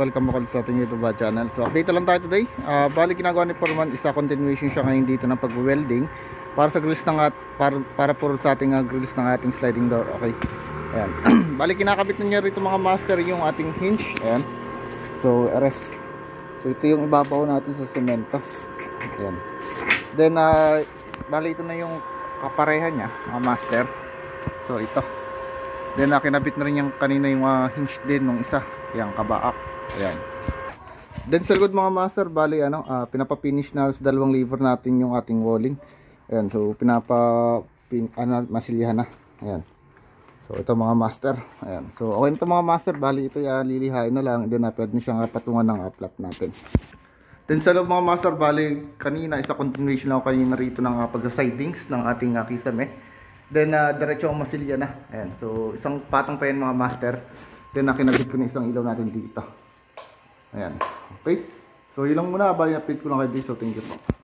welcome ako sa ating YouTube channel. So update lang tayo today. Bali ginagawa ni Foreman is continuation siya ngayon dito ng pag-welding para sa grills ng para puro sa ating grills ng ating sliding door. Okay. Ayan. Bali kinakabit na niya rito mga master yung ating hinge. Ayan. So rest. So ito yung ibabaw natin sa semento. Ayan. Then bali ito na yung kapareha niya mga master. So ito. Then kinabit na rin yung kanina yung hinge din nung isa, yung kabaak. Ayan. Then sa likod mga master, bali pinapa-finish na sa dalawang lever natin yung ating walling. Ayan, so masilyahan na. Ayan. So ito mga master. Ayan. So okay ito mga master, bali ito lilihain na lang, then pwede na siyang patungan ng flat natin. Then sa loob mga master, bali kanina isa continuation lang ako kanina rito ng pagsa-sidings ng ating kisame. Then diretso ang masilya na. Ayan. So isang patong pa yan mga master. Then kinabit ko na isang ilaw natin dito. Ayan. Okay. So yun lang muna. Bali update ko lang kayo dito. So thank you po.